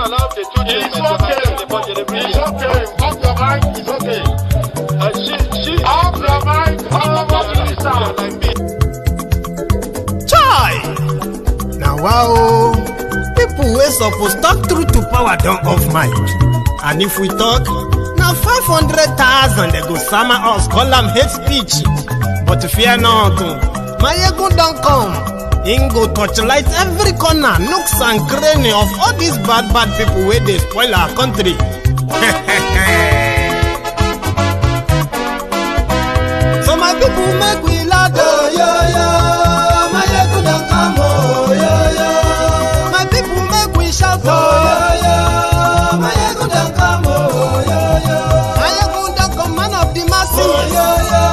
allowed the two children to have the budget every year. It's okay. Off your mind. It's okay. Off your mind. Like me. Chai! Now wow, people wey suppose talk truth to power don't off mic. And if we talk, now 500,000 they go summer us, call them hate speech. But fear not, Maiyegun don't come. He go torchlight every corner, nooks and cranny of all these bad people where they spoil our country. So my people make we loud, oh yo yo. Maiyegun don't come, oh yo yo. My people make we shout, oh yo yo. Maiyegun don't come, oh yo yo. Maiyegun don't come, man of the masses, oh yo yo.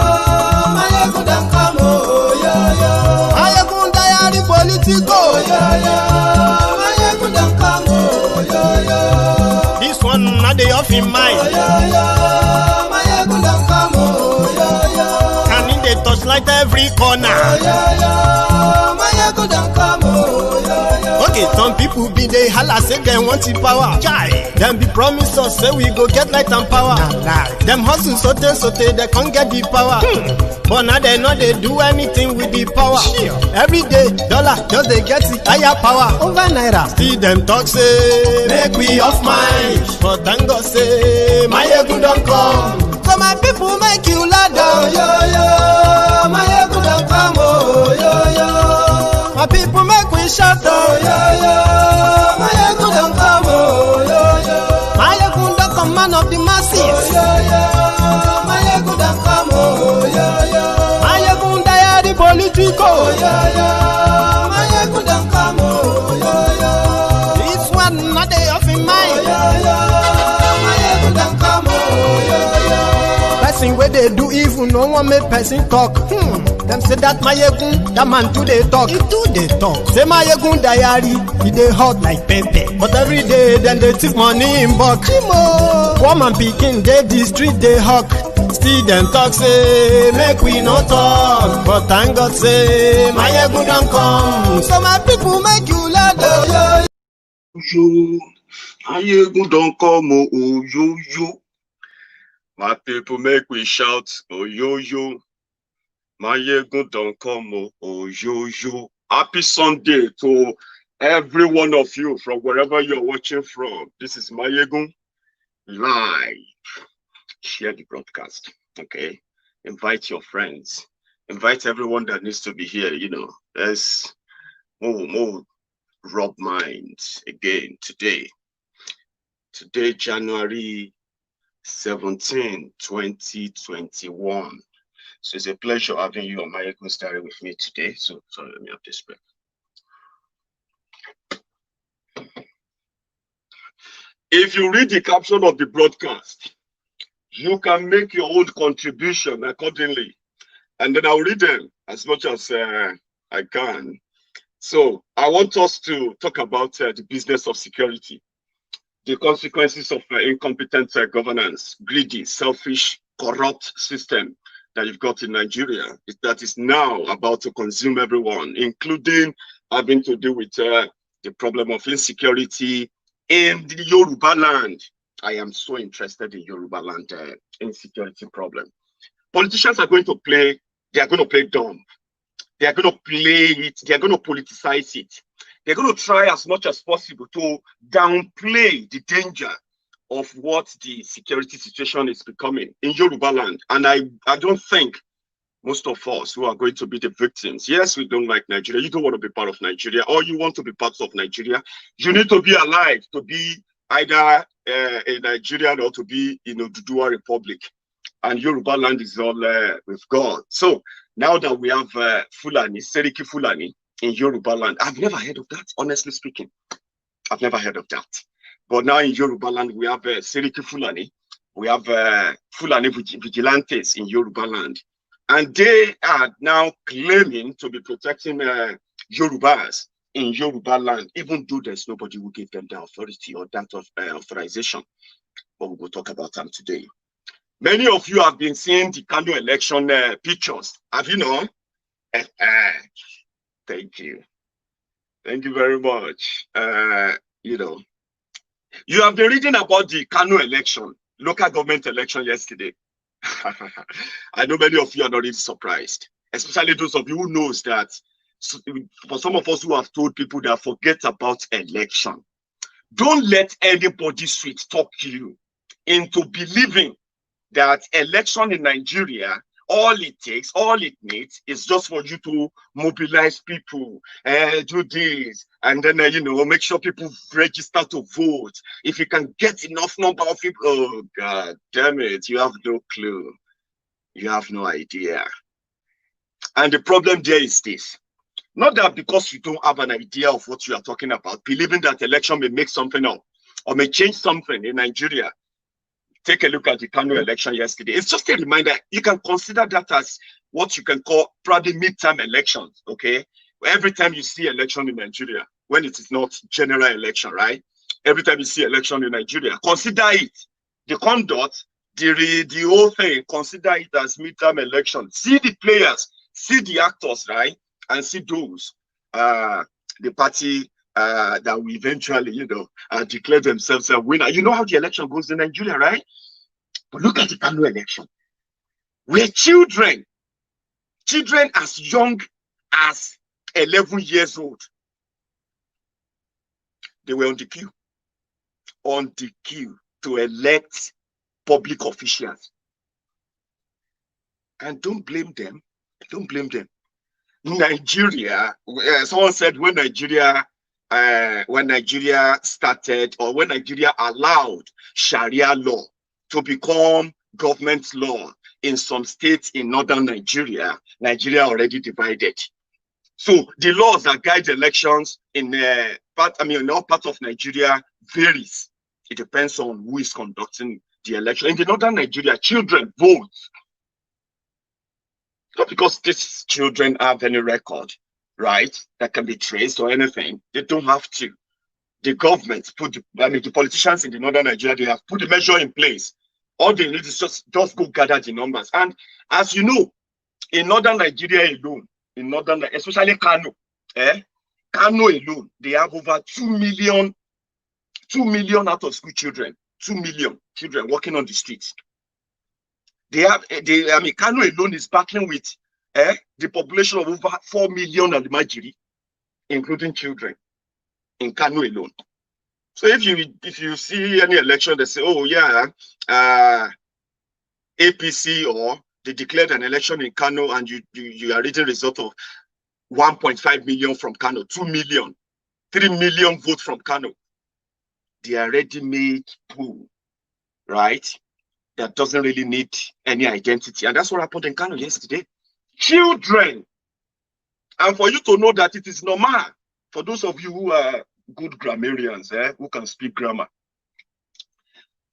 Maiyegun don't come, oh yo yo. Maiyegun diary politico, oh yo yo. Maiyegun don't come, oh yo yo. This one not the off in mind, oh yo yo. Maiyegun don't come, oh yo yo. Can in the touchlight every corner, oh yo yo. Maiyegun don't come, oh yo yo. Okay, some people be they holla say they want the power. Chai, them be promise us say we go get light and power. Nah. Them hustle sote they can't get the power. But now they know they do anything with the power. Every day, dollar just they get the higher power over naira. See them talk say make we off mind, but thank God say Maiyegun don't come. So my people make you loud, oh yo yo. Maiyegun don't come, oh yo yo. My people make we shout, oh yo yo. Maiyegun don't come, oh yo yo. Maiyegun don't come, man of the masses, oh yo yo. Maiyegun don't come, oh yo yo. Maiyegun diary politico, oh yo yo. Maiyegun don't come, oh yo yo. This one not they off in mind, oh yo yo. Maiyegun don't come, oh yo yo. Person where they do evil, no one make person talk. Them say that Maiyegun, that man too they talk. He too they talk. Say Maiyegun diary, he they hot like pepper. But every day then they take money in bulk. Poor man picking, they the street they hawk. Still them talk say make we no talk. But thank God say Maiyegun don't come. So my people make you loud, oh yo Yo, Maiyegun don't come, oh yo yo. My people make we shout, oh yo yo. Maiyegun don't come, oh yo yo. Happy Sunday to every one of you from wherever you're watching from. This is Maiyegun live. Share the broadcast, okay? Invite your friends. Invite everyone that needs to be here, you know. Let's more rub minds again today. Today, January 17, 2021. So it's a pleasure having you on Maiyegun's Diary with me today. So sorry, let me have this break. If you read the caption of the broadcast, you can make your own contribution accordingly. And then I'll read them as much as I can. So I want us to talk about the business of security, the consequences of incompetent governance, greedy, selfish, corrupt system that you've got in Nigeria that is now about to consume everyone, including having to do with the problem of insecurity in the Yorubaland. I am so interested in Yorubaland insecurity problem. Politicians are going to play, they are going to play dumb. They are going to play it, they are going to politicize it. They're going to try as much as possible to downplay the danger of what the security situation is becoming in Yorubaland. And I don't think most of us who are going to be the victims, yes, we don't like Nigeria, you don't want to be part of Nigeria, or you want to be part of Nigeria, you need to be alive to be either a Nigerian or to be in Oduduwa Republic. And Yorubaland is all with God. So now that we have Fulani, Seriki Fulani in Yorubaland, I've never heard of that, honestly speaking. I've never heard of that. But now in Yorubaland, we have Seriki Fulani, we have Fulani vigilantes in Yorubaland. And they are now claiming to be protecting Yorubas in Yorubaland, even though there's nobody who gave them the authority or that of authorization. But we will talk about them today. Many of you have been seeing the Kano election pictures. Have you known? Thank you. Thank you very much. You know, You have been reading about the Kano election, local government election yesterday. I know many of you are not really surprised, especially those of you who knows that for some of us who have told people that forget about election. Don't let anybody sweet talk you into believing that election in Nigeria, all it takes, all it needs is just for you to mobilize people, do this, and then, make sure people register to vote. If you can get enough number of people, oh, God damn it, you have no clue. You have no idea. And the problem there is this. Not that because you don't have an idea of what you are talking about, believing that election may make something up or may change something in Nigeria. Take a look at the Kano election yesterday. It's just a reminder. You can consider that as what you can call probably midterm elections, okay? Every time you see election in Nigeria, when it is not general election, right? Every time you see election in Nigeria, consider it. The conduct, the whole thing, consider it as midterm election. See the players, see the actors, right? And see those, the party that will eventually, declare themselves a winner. You know how the election goes in Nigeria, right? But look at the Kano election, where children as young as 11 years old, they were on the queue to elect public officials. And don't blame them. Nigeria, someone said when Nigeria started, or when Nigeria allowed Sharia law to become government law in some states in northern Nigeria, Nigeria already divided. So the laws that guide elections in all parts of Nigeria varies. It depends on who is conducting the election. In the northern Nigeria, children vote. Not because these children have any record, right, that can be traced or anything. They don't have to. The government the politicians in the northern Nigeria, they have put the measure in place. All they need is just go gather the numbers. And as you know, in northern Nigeria alone, especially Kano, Kano alone, they have over 2 million out of school children, 2 million children working on the streets. Kano alone is battling with the population of over 4 million Alimajiri, including children, in Kano alone. So if you see any election, they say, oh yeah, APC, or they declared an election in Kano, and you are reading result of 1.5 million from Kano, 2 million, 3 million votes from Kano. They are ready-made pool, right? That doesn't really need any identity. And that's what happened in Kano yesterday. Children. And for you to know that it is normal, for those of you who are good grammarians, who can speak grammar,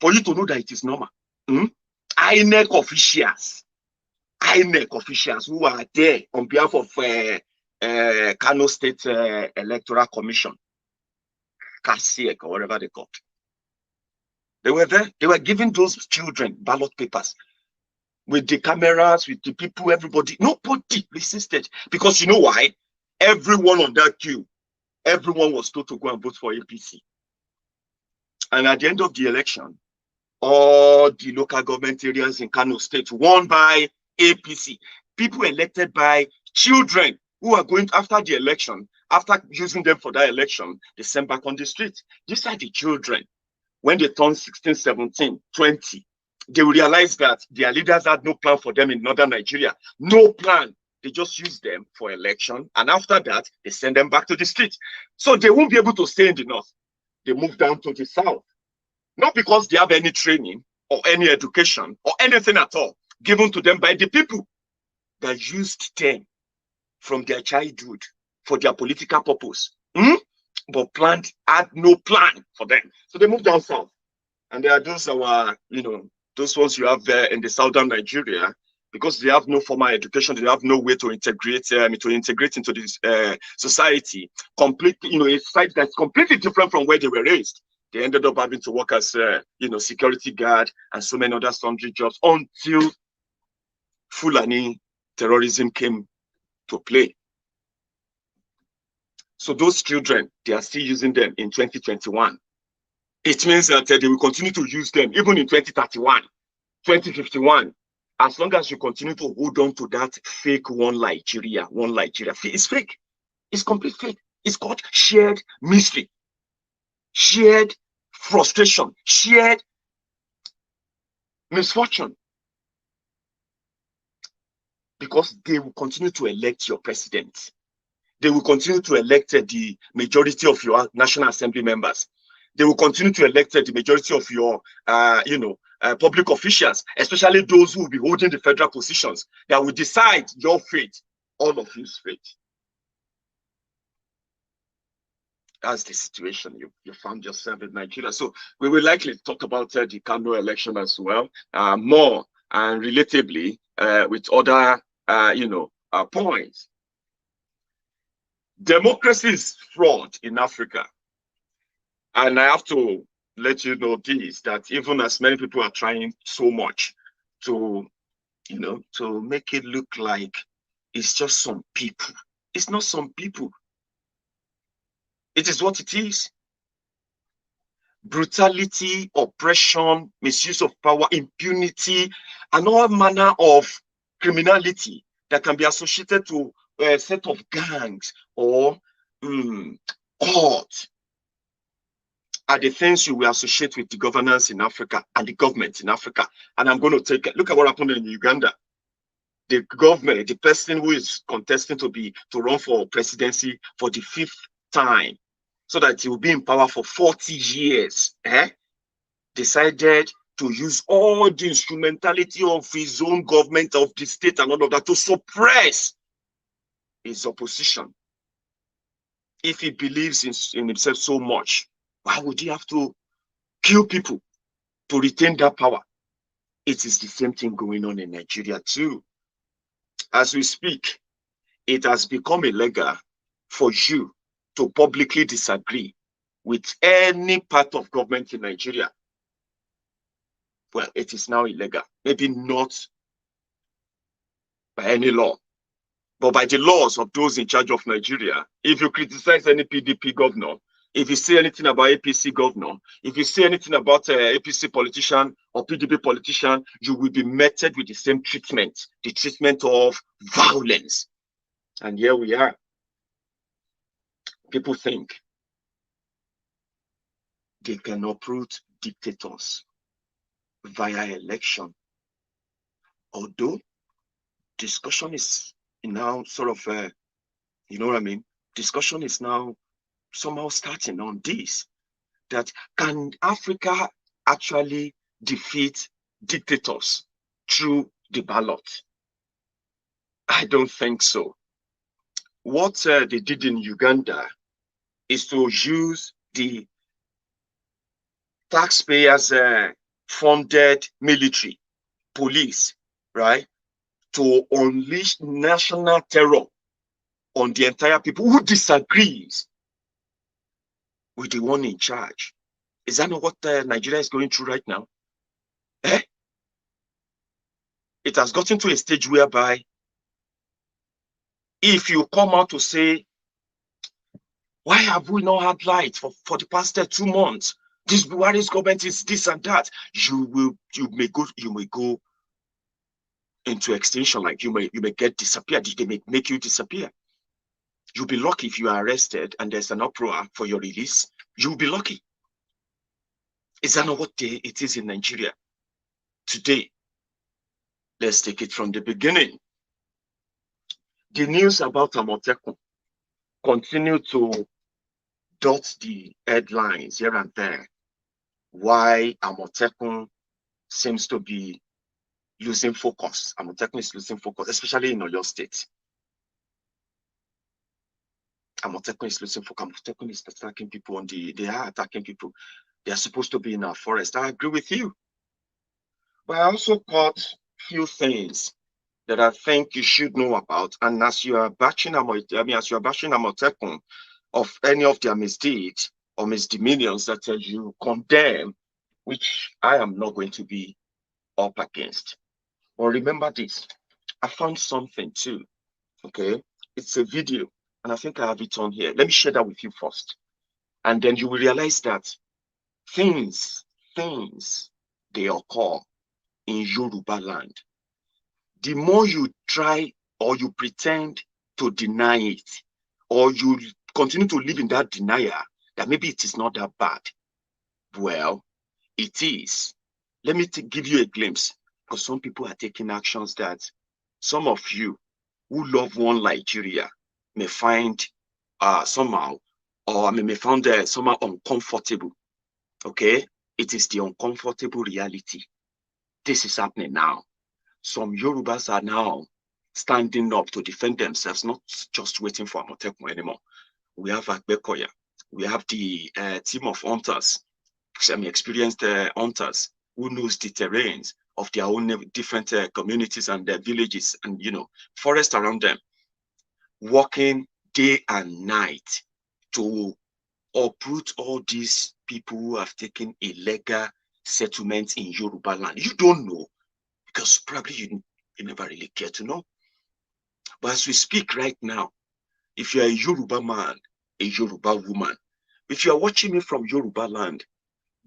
for you to know that it is normal. INEC officials who are there on behalf of Kano State Electoral Commission, CASIEC, or whatever they call it. They were there. They were giving those children ballot papers with the cameras, with the people, everybody. Nobody resisted. Because you know why? Everyone on that queue, everyone was told to go and vote for APC. And at the end of the election, all the local government areas in Kano State won by APC. People elected by children who are going after the election, after using them for that election, they sent back on the street. These are the children. When they turn 16, 17, 20, they will realize that their leaders had no plan for them in northern Nigeria. No plan. They just use them for election. And after that, they send them back to the street. So they won't be able to stay in the north. They move down to the south. Not because they have any training or any education or anything at all given to them by the people that used them from their childhood for their political purpose. But had no plan for them. So they moved down south. And there are those those ones you have there in the southern Nigeria, because they have no formal education, they have no way to integrate into this society. Completely, a society that's completely different from where they were raised. They ended up having to work as security guard and so many other sundry jobs until Fulani terrorism came to play. So those children, they are still using them in 2021. it means that they will continue to use them even in 2031, 2051. As long as you continue to hold on to that fake one Nigeria. It's fake. It's complete fake. It's called shared misery, shared frustration, shared misfortune. Because they will continue to elect your president. They will continue to elect the majority of your National Assembly members. They will continue to elect the majority of your, public officials, especially those who will be holding the federal positions that will decide your fate, all of you's fate. That's the situation you found yourself in Nigeria. So we will likely talk about the Kano election as well, more and relatively with other, points. Democracy is fraud in Africa. And I have to let you know this, that even as many people are trying so much to, to make it look like it's just some people. It's not some people. It is what it is. Brutality, oppression, misuse of power, impunity, and all manner of criminality that can be associated to a set of gangs or courts are the things you will associate with the governance in Africa and the government in Africa. And I'm going to look at what happened in Uganda. The government, the person who is contesting to run for presidency for the 5th time, so that he will be in power for 40 years, decided to use all the instrumentality of his own government, of the state and all of that to suppress his opposition. If he believes in himself so much, why would he have to kill people to retain that power? It is the same thing going on in Nigeria too. As we speak, it has become illegal for you to publicly disagree with any part of government in Nigeria. Well, it is now illegal. Maybe not by any law, but by the laws of those in charge of Nigeria. If you criticize any PDP governor, if you say anything about APC governor, if you say anything about APC politician or PDP politician, you will be meted with the same treatment, the treatment of violence. And here we are. People think they can uproot dictators via election. Although discussion is now sort of, discussion is now somehow starting on this, that can Africa actually defeat dictators through the ballot? I don't think so. What they did in Uganda is to use the taxpayers funded military, police, right, to unleash national terror on the entire people who disagrees with the one in charge. Is that not what Nigeria is going through right now? It has gotten to a stage whereby if you come out to say, why have we not had light for the past 2 months? This Buhari's government is this and that. You may go into extinction, like you may get disappeared. They may make you disappear. You'll be lucky if you are arrested and there's an uproar for your release. You'll be lucky. Is that not what it is in Nigeria today? Let's take it from the beginning. The news about Amotekun continue to dot the headlines here and there. Why Amotekun seems to be losing focus. Amotekun is losing focus, especially in Oyo State. Amotekun is losing focus. Amotekun is attacking people they are attacking people. They are supposed to be in our forest. I agree with you. But I also caught few things that I think you should know about. And as you are bashing Amotekun of any of their misdeeds or misdemeanors that you condemn, which I am not going to be up against. But remember this, I found something too, okay? It's a video, and I think I have it on here. Let me share that with you first. And then you will realize that things they occur in Yorubaland. The more you try or you pretend to deny it, or you continue to live in that denial that maybe it is not that bad, well, it is. Let me give you a glimpse, because some people are taking actions that some of you who love one Nigeria may find somehow, or may find somehow uncomfortable. Okay, it is the uncomfortable reality. This is happening now. Some Yorubas are now standing up to defend themselves, not just waiting for Amotekun anymore. We have Agbekoya, we have the team of hunters, some experienced hunters who knows the terrains of their own different communities and their villages and, you know, forest around them, working day and night to uproot all these people who have taken illegal settlements in Yorubaland. You don't know, because probably you never really care to know. But as we speak right now, if you're a Yoruba man, a Yoruba woman, if you're watching me from Yorubaland,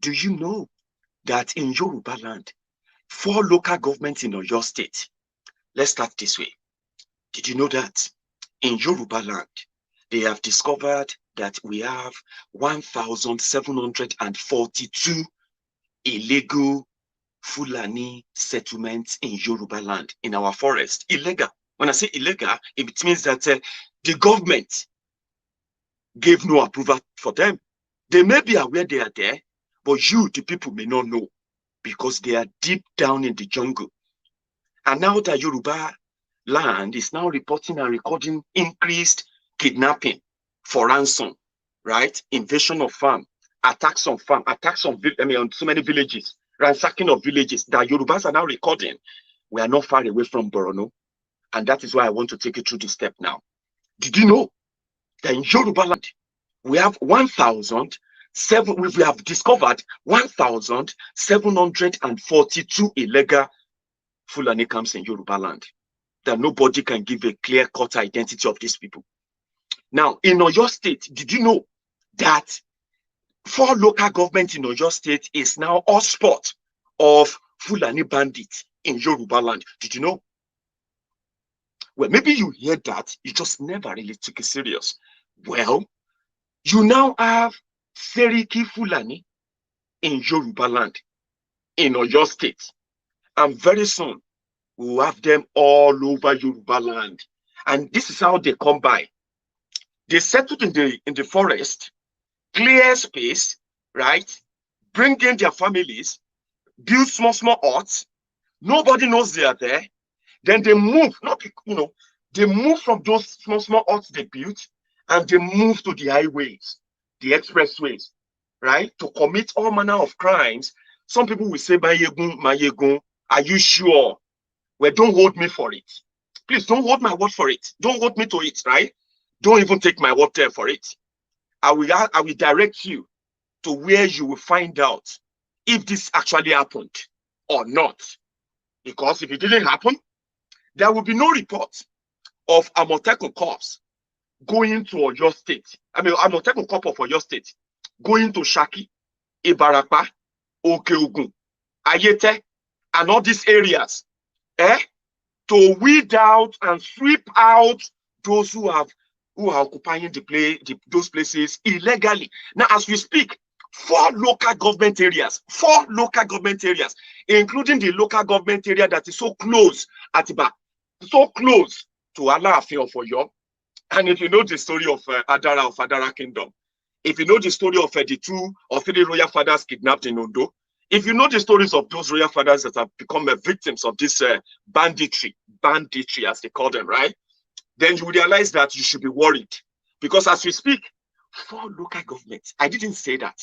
do you know that in Yorubaland, 4 local governments in Oyo State? Let's start this way. Did you know that in Yorubaland, they have discovered that we have 1,742 illegal Fulani settlements in Yorubaland, in our forest? Illegal. When I say illegal, it means that the government gave no approval for them. They may be aware they are there, but you, the people, may not know, because they are deep down in the jungle. And now that Yoruba land is now reporting and recording increased kidnapping for ransom, right? Invasion of farm, attacks on farm, attacks on so many villages, ransacking of villages that Yorubas are now recording. We are not far away from Borno, and that is why I want to take you through this step now. Did you know that in Yorubaland we have we have discovered 1,742 illegal Fulani camps in Yorubaland, that nobody can give a clear-cut identity of these people. Now, in Oyo State, did you know that 4 local governments in Oyo State is now hotspot of Fulani bandits in Yorubaland? Did you know? Well, maybe you hear that, you just never really took it serious. Well, you now have Seriki Fulani in Yorubaland, in Oyo State, and very soon we will have them all over Yorubaland. And this is how they come by. They settled in the forest, clear space, right? Bring in their families, build small huts. Nobody knows they are there. Then they move, they move from those small huts they built, and they move to the highways, the expressways, right? To commit all manner of crimes. Some people will say, Maiyegun, are you sure? Well, don't hold me for it. Please don't hold my word for it. Don't hold me to it, right? Don't even take my word there for it. I will direct you to where you will find out if this actually happened or not. Because if it didn't happen, there will be no report of Amotekun corps going to Oyo State. Amotekun corps of Oyo State going to Shaki, Ibarapa, Okeogun, Ayete, and all these areas, to weed out and sweep out those who are occupying those places illegally. Now, as we speak, 4 local government areas, including the local government area that is so close, Atiba, so close to Alaafin of Oyo. And if you know the story of Adara of Adara Kingdom, if you know the story of the 2 or 3 royal fathers kidnapped in Ondo, if you know the stories of those royal fathers that have become victims of this banditry as they call them, right? Then you will realize that you should be worried. Because as we speak, 4 local governments, I didn't say that.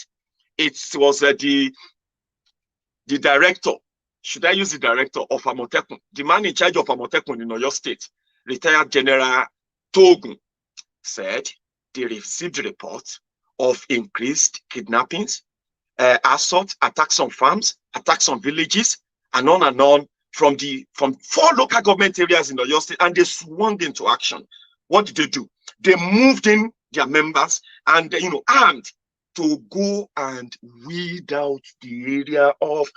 It was the director, should I use the director of Amotekun, the man in charge of Amotekun in Oyo State, retired General Togun, said they received a report of increased kidnappings, assault, attacks on farms, attacks on villages, and on from 4 local government areas in Oyo State, and they swung into action. What did they do? They moved in their members and armed to go and weed out the area of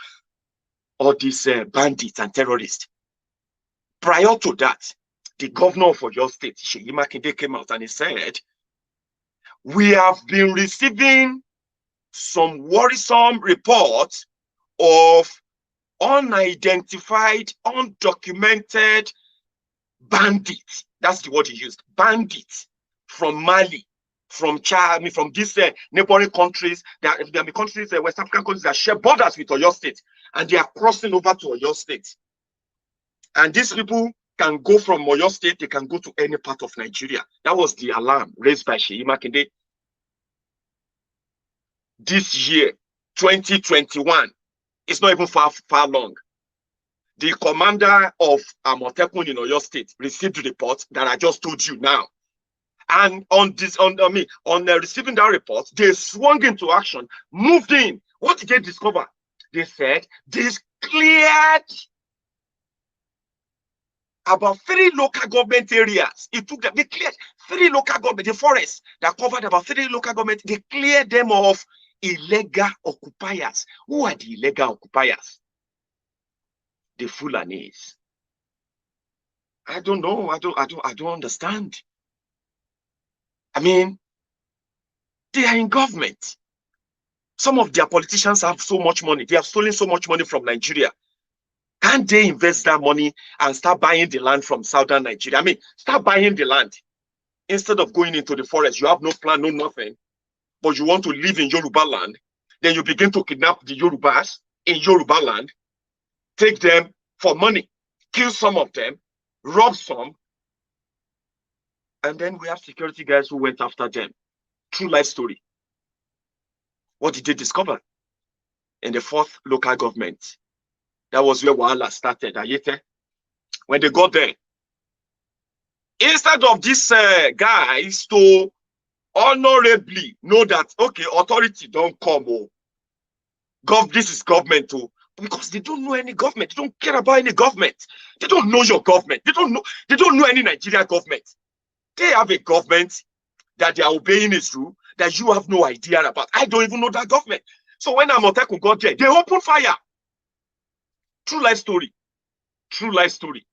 all these bandits and terrorists. Prior to that, the governor of your state, Seyi Makinde, came out and he said, we have been receiving some worrisome reports of unidentified, undocumented bandits. That's the word he used. Bandits from Mali, from Chad, from these neighboring countries. There are countries, West African countries that share borders with Oyo State, and they are crossing over to Oyo State. And these people can go from Oyo State, they can go to any part of Nigeria. That was the alarm raised by Seyi Makinde. This year, 2021, it's not even far long. The commander of Amotekun in Oyo State received the report that I just told you now. And on receiving that report, they swung into action, moved in. What did they discover? They said they cleared about 3 local government areas. It took them, they cleared 3 local government, the forest that covered about 3 local government, they cleared them of illegal occupiers. Who are the illegal occupiers? The Fulanis. I don't know. I don't understand. I mean, they are in government. Some of their politicians have so much money. They have stolen so much money from Nigeria. Can't they invest that money and start buying the land from southern Nigeria? I mean, start buying the land. Instead of going into the forest, you have no plan, no nothing, but you want to live in Yorubaland, then you begin to kidnap the Yorubas in Yorubaland, take them for money, kill some of them, rob some, and then we have security guys who went after them. True life story. What did they discover? In the 4th local government, that was where Wahala started. Ayete. When they got there, instead of these guys to honorably know that, okay, authority don't come, this is government too, because they don't know any government. They don't care about any government. They don't know your government. They don't know any Nigerian government. They have a government that they are obeying its rule that you have no idea about. I don't even know that government. So when Amotekun got there, they opened fire. True life story. True life story.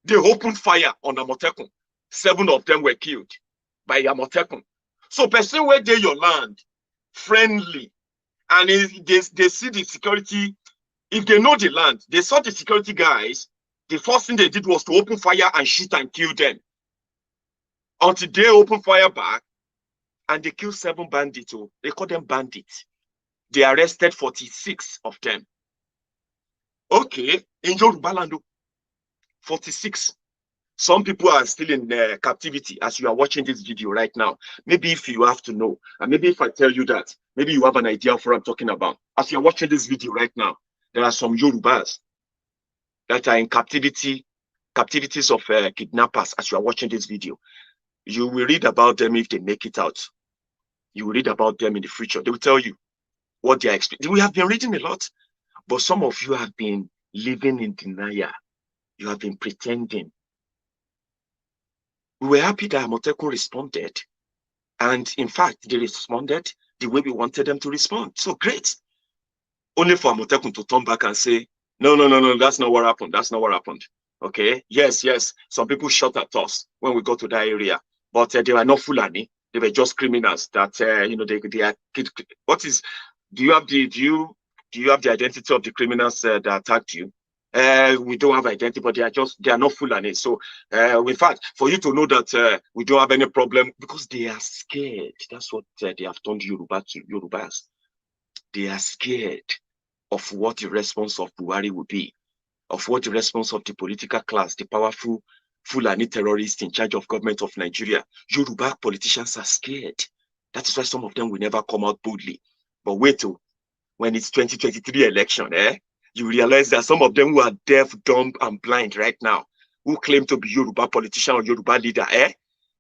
They opened fire on Amotekun. 7 of them were killed by Amotekun. So person where they your land, friendly, and if they see the security, if they know the land, they saw the security guys, the first thing they did was to open fire and shoot and kill them. Until they open fire back, and they killed 7 bandits. They call them bandits. They arrested 46 of them. Okay, in Yorubaland, 46. Some people are still in captivity as you are watching this video right now. Maybe if you have to know, and maybe if I tell you that, maybe you have an idea of what I'm talking about. As you're watching this video right now, there are some Yorubas that are in captivities of kidnappers as you are watching this video. You will read about them if they make it out. You will read about them in the future. They will tell you what they are expecting. We have been reading a lot, but some of you have been living in denial. You have been pretending. We were happy that Amotekun responded. And in fact, they responded the way we wanted them to respond. So great. Only for Amotekun to turn back and say, no, that's not what happened. That's not what happened. Okay. Yes. Some people shot at us when we got to that area, but they were not Fulani. They were just criminals that, they are, do you have the identity of the criminals that attacked you? We don't have identity, but they are not Fulani. So, in fact, for you to know that we don't have any problem, because they are scared. That's what they have turned Yorubas. They are scared of what the response of Buhari will be, of what the response of the political class, the powerful Fulani terrorists in charge of government of Nigeria. Yoruba politicians are scared. That is why some of them will never come out boldly. But wait till when it's 2023 election, you realize that some of them who are deaf, dumb, and blind right now, who claim to be Yoruba politician or Yoruba leader,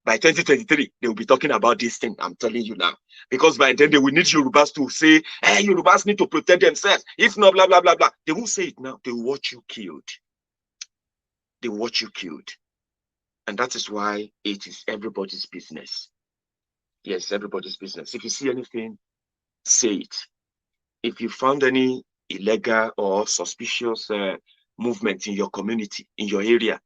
by 2023, they will be talking about this thing. I'm telling you now. Because by then, they will need Yorubas to say, Yorubas need to protect themselves. If not, blah, blah, blah, blah. They won't say it now. They will watch you killed. They will watch you killed. And that is why it is everybody's business. Yes, everybody's business. If you see anything say it. If you found any illegal or suspicious movement in your community, in your area,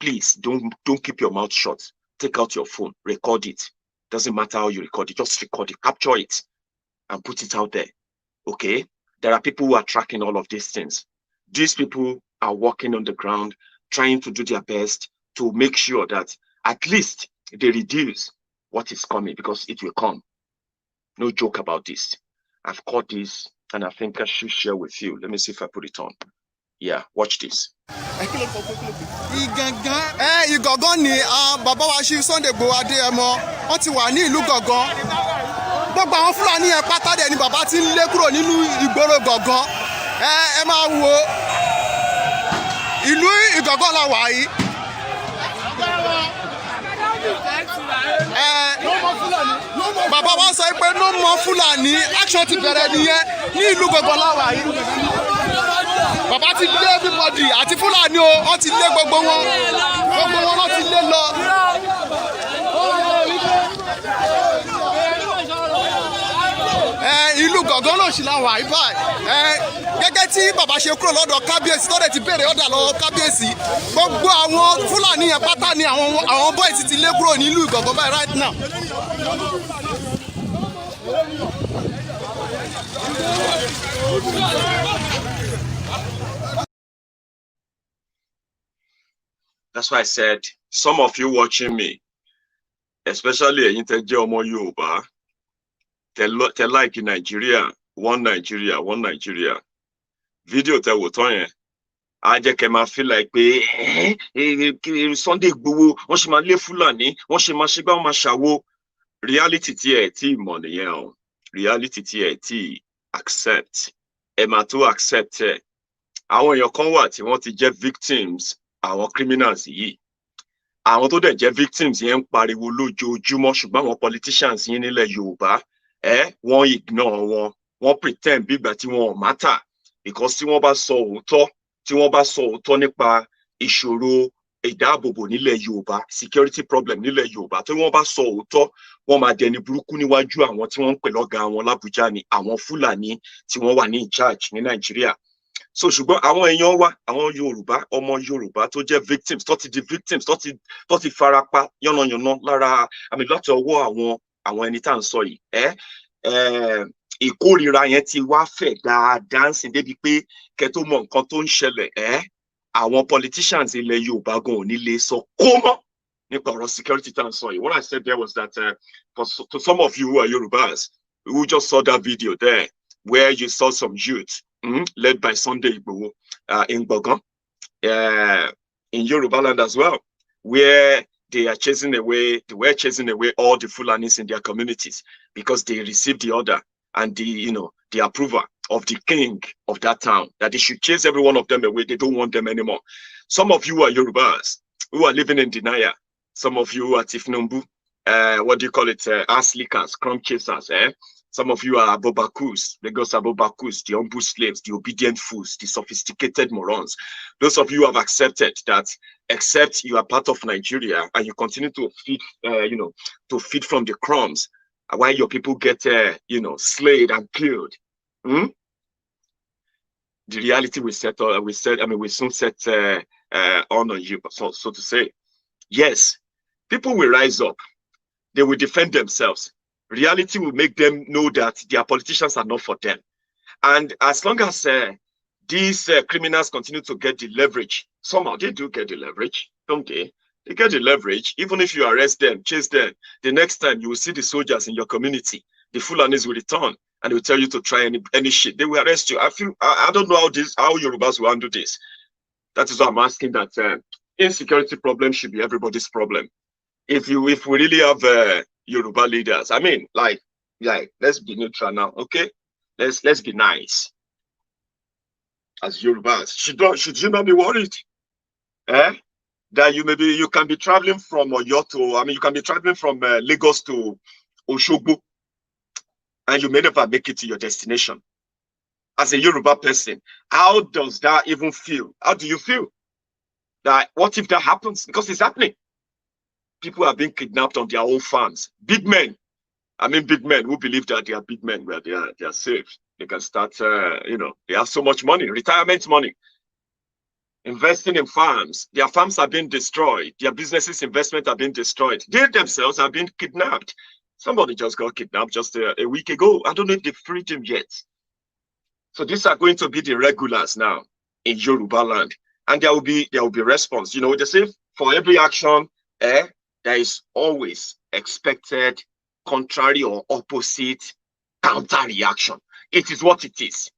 please don't keep your mouth shut. Take out your phone, record it. Doesn't matter how you record it, just record it, capture it, and put it out there. Okay? There are people who are tracking all of these things. These people are working on the ground, trying to do their best to make sure that at least they reduce what is coming, because it will come. No joke about this. I've caught this, and I think I should share with you. Let me see if I put it on. Yeah, watch this. Ìgàngán ni bàbá wa ṣí Sunday Igboho Adéyẹmọ wọ́n ti wà ní ìlú Gàngán. Gbogbo àwọn Fúlàní yẹn pátá dẹ̀ ni bàbá ti ń lé kúrò nínú ìgboro Gàngán. Ẹ máa wo ìlú Ìgàngán la wà yìí. Bàbá wa sọ pé no more Fúlàní, action ti bẹ̀rẹ̀ nìyẹn ní ìlú Gàngán la wà yìí. Bàbá ti lé everybody àti Fúlàní o, wọ́n ti lé gbogbo wọn wọ́n ti lé lọ. Ìlú Gàngán ló ṣì la wà yìí báyìí. Gẹ́gẹ́ tí bàbá ṣe kúrò lọ́dọ̀ kábíyèsí tó dẹ̀ ti béèrè ọ̀dà lọ́wọ́ kábíyèsí, gbogbo àwọn Fúlàní yẹn pátá ni àwọn boys ti lé kúrò nílùú Gàngán báyìí right now. That's why I said, some of you watching me, especially ẹ̀yin tẹ́ jẹ́ ọmọ Yorùbá, tẹ́ like Nigeria, one Nigeria. Video tẹ́ wò tán yẹn, á jẹ́ kẹ́ máa feel like pé Sunday Igboho, wọ́n ṣe máa lé Fúlàní, wọ́n ṣe máa ṣe bá wọn máa ṣàwo. Reality tí ẹ tí mọ̀ nìyẹn o. Reality tí ẹ tí accept. Ẹ máa tó accept ẹ. Àwọn èèyàn kan wà tí wọ́n ti jẹ́ victims àwọn criminals yìí. Àwọn tó dẹ̀ jẹ́ victims yẹn ń pariwo lójoojúmọ́, ṣùgbọ́n àwọn politicians yín nílẹ̀ Yorùbá wọ́n ignore wọ́n pretend bí ìgbà tí wọ́n ò matter, because tí wọ́n bá sọ òótọ́ nípa ìṣòro ìdáàbòbò nílẹ̀ Yorùbá, security problem nílẹ̀ Yorùbá, tí wọ́n bá sọ òótọ́, wọ́n máa dẹni burúkú níwájú àwọn tí wọ́n ń pè lọ́gàá wọn l'Abuja ni àwọn Fúlàní tí wọ́n wà ní in charge ní Nàìjíríà. So ṣùgbọ́n àwọn èèyàn wa, àwọn Yorùbá, ọmọ Yorùbá tó jẹ́ victims, tó ti di victims, tó ti farapa yánnayànna lára, láti ọwọ́ àwọn ẹni tá à ń sọ yìí. Ìkórìíra yẹn ti wá fẹ̀ dáadáa ń sìn débi pé kẹ́ tó mọ nǹkan tó ń ṣẹlẹ̀, àwọn politicians ilẹ̀ Yorùbá gan ò ní lè sọ kó mọ́ nípa ọ̀rọ̀ security tá à ń sọ yìí. What I said there was that to some of you who are Yorubas, who just saw that video there, where you saw some youth led by Sunday Igboho in Gbogan, in Yorubaland as well, where they were chasing away all the Fulanis in their communities because they received the order and the approval of the king of that town that they should chase every one of them away. They don't want them anymore. Some of you are Yorubas who are living in denial. Some of you are Tifnumbu, what do you call it? Ass lickers, crumb chasers. Some of you are Abobakus, Lagos Abobakus, the humble slaves, the obedient fools, the sophisticated morons. Those of you have accepted that, except you are part of Nigeria and you continue to feed, to feed from the crumbs, while your people get, slayed and killed. The reality we soon set on you, so to say. Yes, people will rise up. They will defend themselves. Reality will make them know that their politicians are not for them. And as long as these criminals continue to get the leverage, somehow they do get the leverage, don't they? They get the leverage. Even if you arrest them, chase them, the next time you will see the soldiers in your community, the Fulanis will return and they will tell you to try any shit. They will arrest you. I don't know how Yorubas will handle this. That is why I'm asking that insecurity problem should be everybody's problem. If we really have Yoruba leaders, let's be neutral now, okay? Let's be nice. As Yorubas, should you not be worried? That you can be traveling from Oyo to, you can be traveling from Lagos to Oshogbo, and you may never make it to your destination. As a Yoruba person, how does that even feel? How do you feel? That what if that happens? Because it's happening. People are being kidnapped on their own farms. Big men I mean, big men who believe that they are big men, where they are safe. They can start, you know, they have so much money, retirement money, investing in farms. Their farms are being destroyed. Their businesses, investment are being destroyed. They themselves are being kidnapped. Somebody just got kidnapped just a week ago. I don't know if they freed him yet. So these are going to be the regulars now in Yorubaland, and there will be response. You know, they say for every action, there is always expected contrary or opposite counter reaction. It is what it is.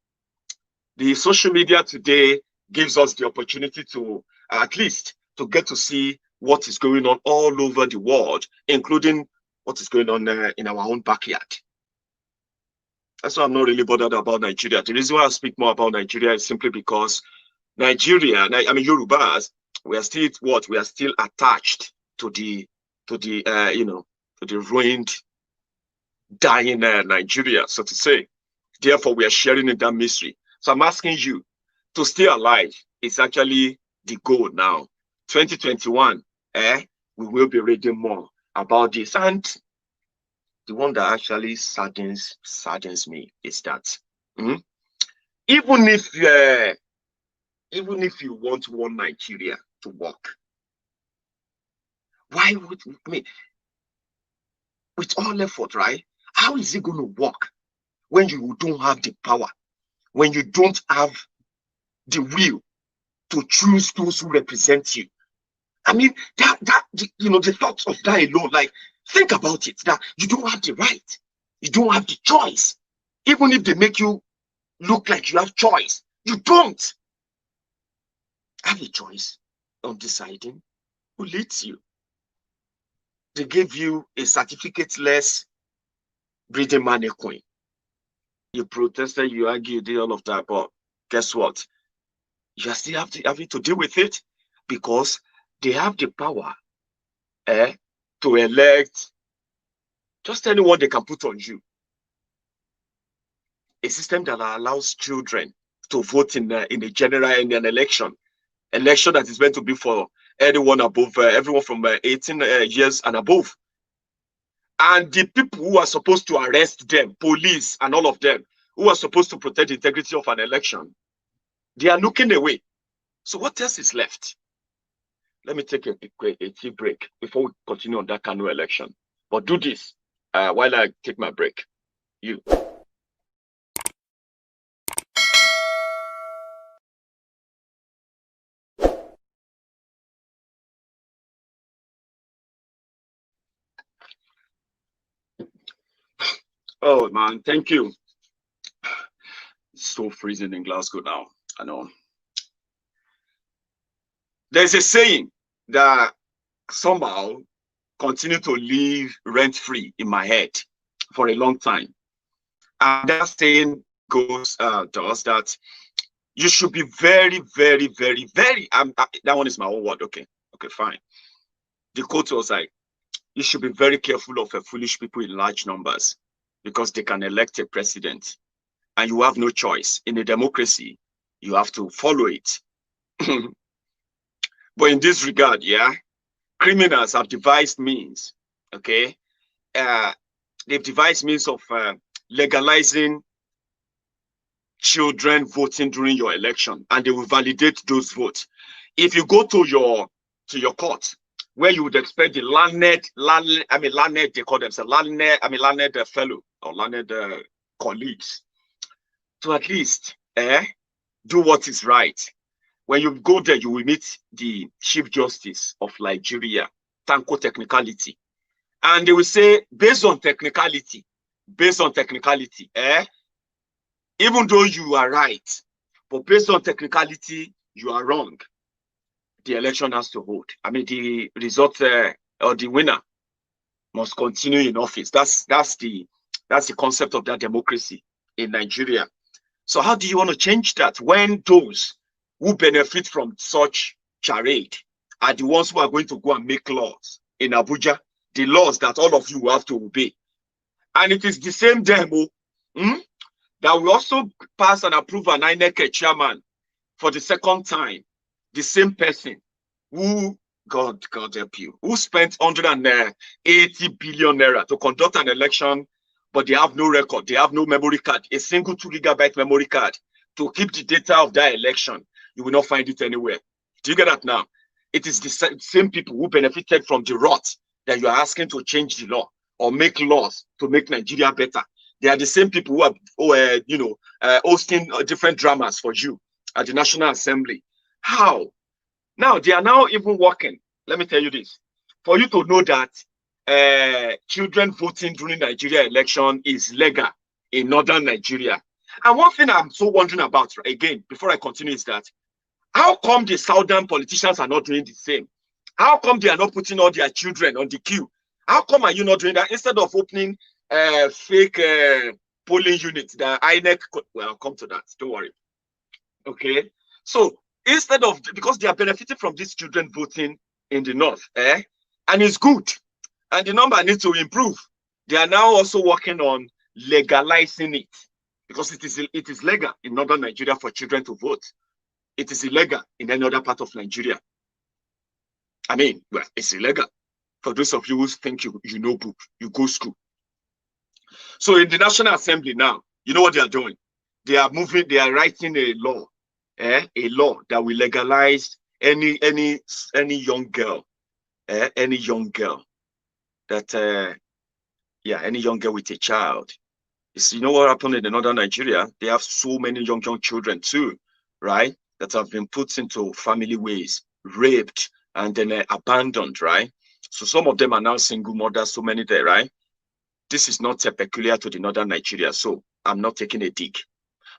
The social media today gives us the opportunity to at least to get to see what is going on all over the world, including what is going on in our own backyard. That's why I'm not really bothered about Nigeria. The reason why I speak more about Nigeria is simply because Nigeria, I mean Yorubas, we are still what? We are still attached to the you know, to the ruined, dying Nigeria, so to say. Therefore, we are sharing in that mystery. So I'm asking you to stay alive. It's actually the goal now. 2021, we will be reading more about this. And the one that actually saddens me is that even if you want one Nigeria to work, why would I mean, with all effort, right? How is it going to work when you don't have the power, when you don't have the will to choose those who represent you? I mean, you know, the thoughts of that alone, like, think about it, that you don't have the right, you don't have the choice. Even if they make you look like you have choice, you don't have a choice on deciding who leads you. They gave you a certificate-less breeding mannequin. You protested, you argued, did all of that, but guess what? You still having to deal with it because they have the power to elect just anyone they can put on you. A system that allows children to vote in an election that is meant to be for anyone above, everyone from 18 years and above. And the people who are supposed to arrest them, police and all of them, who are supposed to protect the integrity of an election, they are looking away. So what else is left? Let me take a tea break before we continue on that Kano election. But do this while I take my break. Oh man, thank you. It's so freezing in Glasgow now. I know. There's a saying that somehow continue to live rent-free in my head for a long time. And that saying goes to us that you should be very, very, very, very, that one is my own word, okay, fine. The quote was like, you should be very careful of foolish people in large numbers because they can elect a president and you have no choice. In a democracy, you have to follow it. But in this regard, yeah, criminals have devised means, okay? They've devised means of legalizing children voting during your election, and they will validate those votes. If you go to your court, where you would expect the learned, they call themselves learned fellow or learned colleagues to at least do what is right. When you go there, you will meet the Chief Justice of Nigeria, Tanko Technicality. And they will say, based on technicality, even though you are right, but based on technicality, you are wrong. The election has to hold. I mean, the result or the winner must continue in office. That's the concept of that democracy in Nigeria. So how do you want to change that when those who benefit from such charade are the ones who are going to go and make laws in Abuja, the laws that all of you will have to obey? And it is the same demo that will also pass and approve an INEC chairman for the second time, the same person who God help you. Who spent 180 billion naira to conduct an election, but they have no record, they have no memory card, a single 2 gigabyte memory card to keep the data of that election? You will not find it anywhere. Do you get that now? It is the same people who benefited from the rot that you are asking to change the law or make laws to make Nigeria better. They are the same people who are, hosting different dramas for you at the National Assembly. How? Now, they are now even working. Let me tell you this. For you to know that children voting during Nigeria election is legal in northern Nigeria. And one thing I'm so wondering about, again, before I continue, is that how come the southern politicians are not doing the same? How come they are not putting all their children on the queue? How come are you not doing that? Instead of opening fake polling units, the INEC, well, I'll come to that, don't worry. Okay, so instead of, because they are benefiting from these children voting in the north, and it's good, and the number needs to improve. They are now also working on legalizing it, because it is legal in northern Nigeria for children to vote. It is illegal in any other part of Nigeria. I mean, well, it's illegal for those of you who think you know book, you go school. So in the National Assembly now, you know what they are doing? They are writing a law, a law that will legalize any young girl, any young girl that, any young girl with a child. You know what happened in the northern Nigeria? They have so many young children too, right? That have been put into family ways, raped, and then abandoned, right? So some of them are now single mothers, so many there, right? This is not peculiar to the northern Nigeria, so I'm not taking a dig.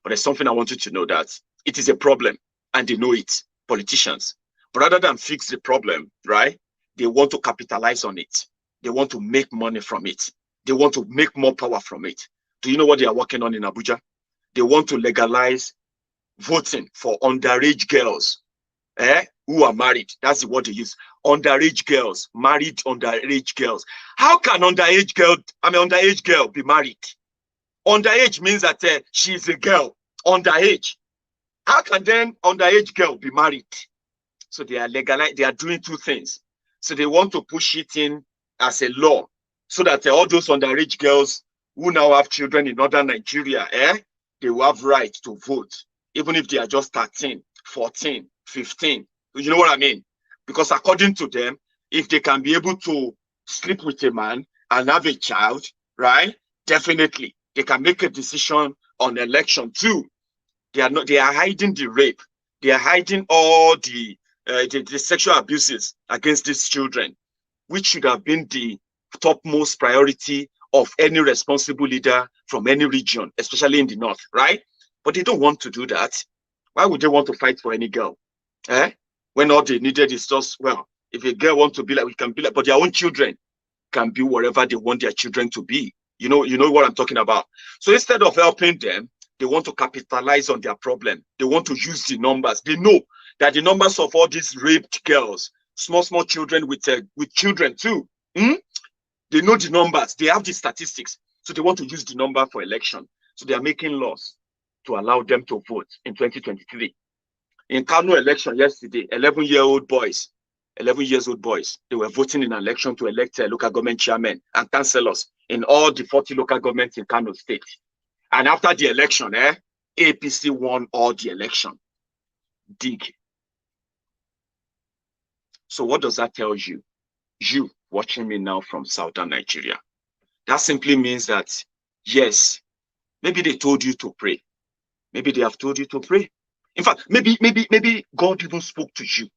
But there's something I want you to know, that it is a problem, and they know it, politicians. But rather than fix the problem, right, they want to capitalize on it. They want to make money from it. They want to make more power from it. Do you know what they are working on in Abuja? They want to legalize voting for underage girls who are married. That's the word they use. Underage girls, married underage girls. How can underage girl be married? Underage means that she's a girl, underage. How can then underage girl be married? So they are they are doing two things. So they want to push it in as a law so that all those underage girls who now have children in northern Nigeria, they will have right to vote, even if they are just 13, 14, 15. You know what I mean? Because according to them, if they can be able to sleep with a man and have a child, right, definitely they can make a decision on election too. They are hiding the rape. They are hiding all the sexual abuses against these children, which should have been the topmost priority of any responsible leader from any region, especially in the north, right? But they don't want to do that. Why would they want to fight for any girl? When all they needed is just, well, if a girl wants to be like, we can be like, but their own children can be whatever they want their children to be. You know what I'm talking about. So instead of helping them, they want to capitalize on their problem. They want to use the numbers. They know that the numbers of all these raped girls, small children with children too, they know the numbers. They have the statistics. So they want to use the number for election. So they are making laws to allow them to vote in 2023. In Kano election yesterday, 11-year-old boys, they were voting in an election to elect a local government chairman and councillors in all the 40 local governments in Kano state. And after the election, APC won all the election. Dig. So what does that tell you? You watching me now from southern Nigeria. That simply means that, yes, maybe they told you to pray. Maybe they have told you to pray. In fact, maybe God even spoke to you.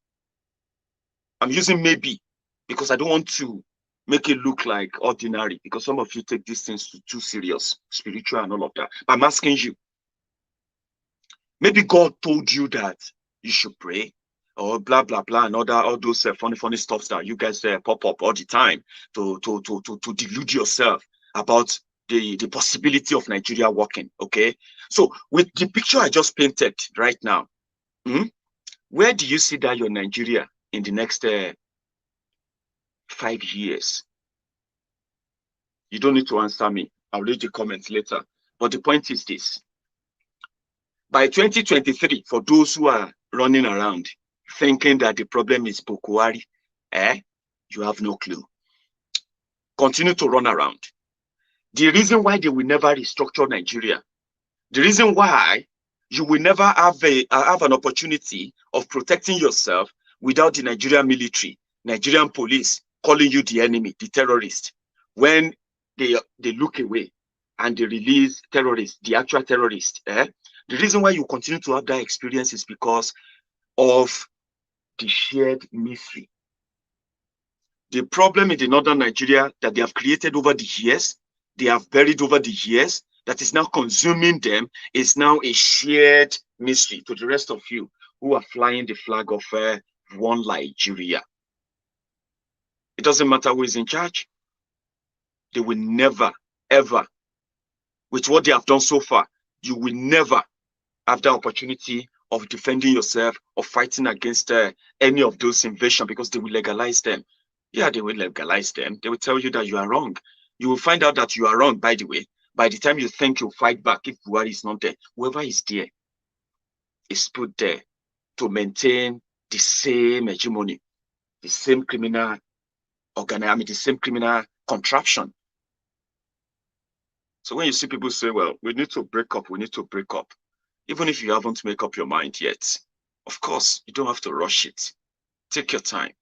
I'm using maybe because I don't want to make it look like ordinary, because some of you take these things too serious, spiritual and all of that. But I'm asking you, maybe God told you that you should pray, or blah blah blah, and all those funny stuff that you guys pop up all the time to delude yourself about the possibility of Nigeria working. Okay, so with the picture I just painted right now, where do you see that your Nigeria in the next 5 years? You don't need to answer me. I'll read the comments later. But the point is this: by 2023, for those who are running around thinking that the problem is Bokohari, You have no clue. Continue to run around. The reason why they will never restructure Nigeria, the reason why you will never have an opportunity of protecting yourself without the Nigerian military, Nigerian police calling you the enemy, the terrorist, when they look away and they release terrorists, the actual terrorists. The reason why you continue to have that experience is because of the shared mystery. The problem in the northern Nigeria that they have created over the years, they have buried over the years, that is now consuming them, is now a shared mystery to the rest of you who are flying the flag of one Nigeria. It doesn't matter who is in charge. They will never, ever, with what they have done so far, you will never have the opportunity of defending yourself or fighting against any of those invasions, because they will legalize them. Yeah, they will legalize them. They will tell you that you are wrong. You will find out that you are wrong, by the way. By the time you think you'll fight back, if Buhari is not there, whoever is there is put there to maintain the same hegemony, the same criminal the same criminal contraption. So when you see people say, well, we need to break up, even if you haven't made up your mind yet, of course, you don't have to rush it. Take your time.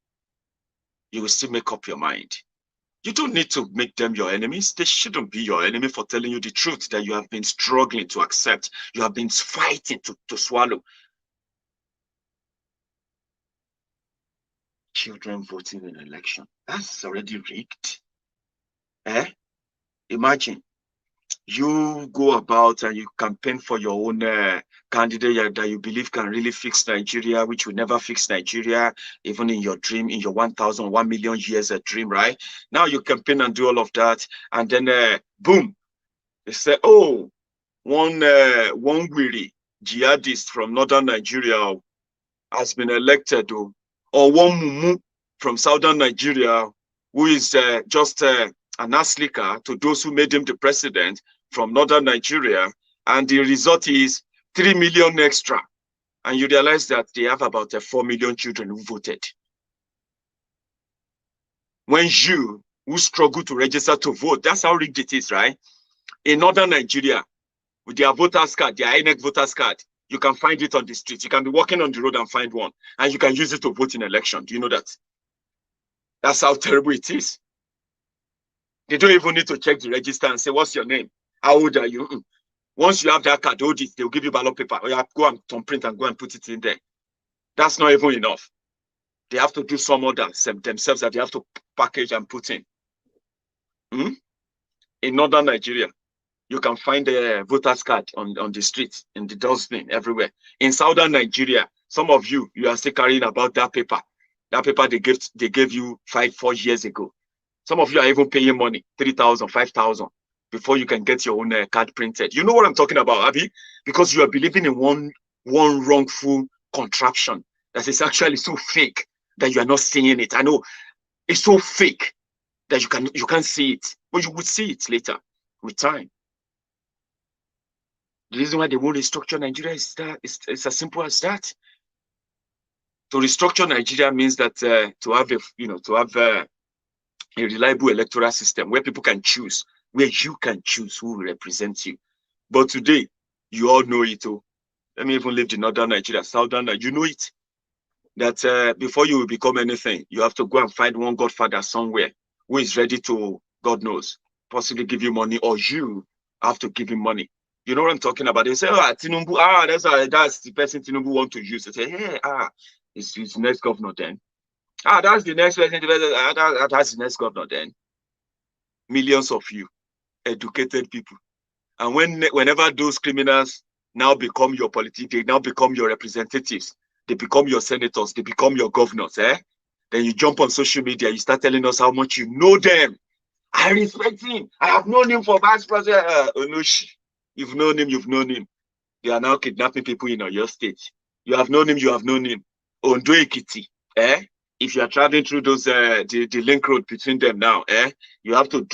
You will still make up your mind. You don't need to make them your enemies. They shouldn't be your enemy for telling you the truth that you have been struggling to accept. You have been fighting to swallow. Children voting in an election. That's already rigged. Imagine you go about and you campaign for your own candidate that you believe can really fix Nigeria, which will never fix Nigeria, even in your dream, in your 1 million years a dream, right? Now you campaign and do all of that, and then boom, they say, oh, one weary jihadist from northern Nigeria has been elected, or one mumu from southern Nigeria who is just an ass-licker to those who made him the president from northern Nigeria, and the result is 3 million extra. And you realize that they have about 4 million children who voted. When you, who struggle to register to vote, that's how rigged it is, right? In northern Nigeria, with their voters card, their INEC voters card, you can find it on the street. You can be walking on the road and find one, and you can use it to vote in election. Do you know that? That's how terrible it is. They don't even need to check the register and say, what's your name? How old are you? Once you have that card, hold it, they'll give you ballot paper. Or you have to go and thumbprint and go and put it in there. That's not even enough. They have to do some other themselves that they have to package and put in. In northern Nigeria, you can find a voter's card on the streets, in the dustbin, everywhere. In southern Nigeria, some of you are still carrying about that paper. That paper they gave you 4 years ago. Some of you are even paying money, 3,000, 5,000, before you can get your own card printed. You know what I'm talking about, Abby? Because you are believing in one wrongful contraption that is actually so fake that you are not seeing it. I know it's so fake that you can't see it, but you will see it later with time. The reason why they won't restructure Nigeria is that it's as simple as that. To restructure Nigeria means that to have a reliable electoral system where people can choose, where you can choose who will represent you. But today, you all know it. Let me even leave the northern Nigeria, southern Nigeria. You know it. That before you will become anything, you have to go and find one godfather somewhere who is ready to, God knows, possibly give you money, or you have to give him money. You know what I'm talking about? They say, Tinubu, that's the person Tinubu want to use. They say, hey, it's the next governor then. That's the next president. That's the next governor then. Millions of you, educated people. And whenever those criminals now become your politicians, they now become your representatives, they become your senators, they become your governors, then you jump on social media, you start telling us how much you know them. I respect him. I have known him for vice president. You've known him. They are now kidnapping people in your state. You have known him. Ondo Ekiti, If you are traveling through those the link road between them now, you have to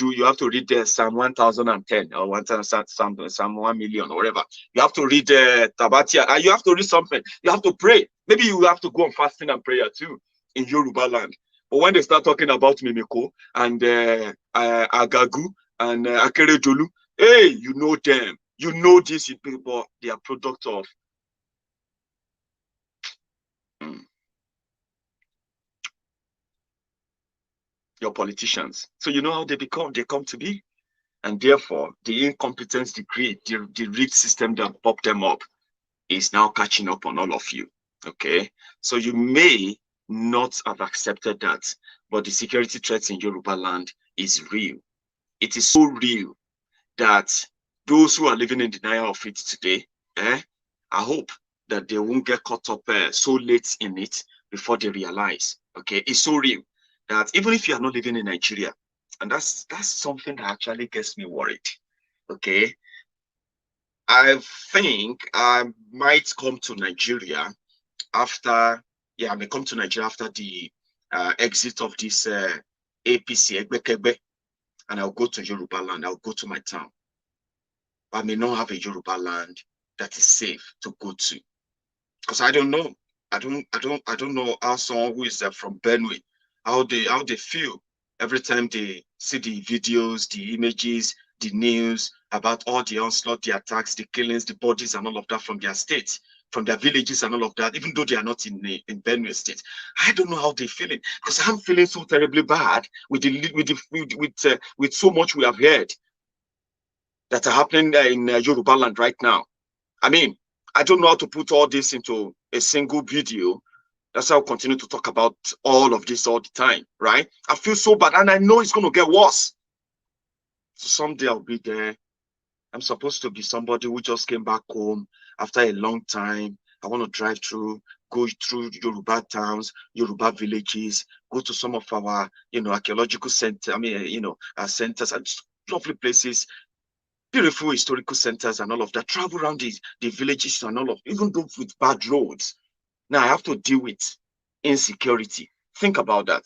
read the Psalm 1010 or Psalm 1 million or whatever. You have to read Tabatia. You have to read something. You have to pray. Maybe you have to go on fasting and prayer too in Yorubaland. But when they start talking about Mimiko and Agagu and Akeredolu, hey, you know them. You know these people, they are product of your politicians. So you know how they become, they come to be. And therefore, the incompetence degree, the rigged system that popped them up is now catching up on all of you. Okay. So you may not have accepted that, but the security threats in Yorubaland is real. It is so real that those who are living in denial of it today, I hope that they won't get caught up so late in it before they realize, okay, it's so real that even if you are not living in Nigeria, and that's something that actually gets me worried, okay, I think I might come to Nigeria after, I may come to Nigeria after the exit of this APC, Egbekegbe, and I'll go to Yorubaland, I'll go to my town. I may not have a Yorubaland that is safe to go to, because I don't know. I don't know how someone who is from Benue, how they feel every time they see the videos, the images, the news about all the onslaught, the attacks, the killings, the bodies, and all of that from their states, from their villages, and all of that. Even though they are not in Benue State, I don't know how they're feeling, because I'm feeling so terribly bad with so much we have heard that are happening in Yorubaland right now. I mean, I don't know how to put all this into a single video. That's how I'll continue to talk about all of this all the time, right? I feel so bad, and I know it's going to get worse. So someday I'll be there. I'm supposed to be somebody who just came back home after a long time. I want to drive through, go through Yoruba towns, Yoruba villages, go to some of our, archaeological centers, centers and lovely places, beautiful historical centers and all of that, travel around the villages and all of, even though with bad roads. Now I have to deal with insecurity. Think about that.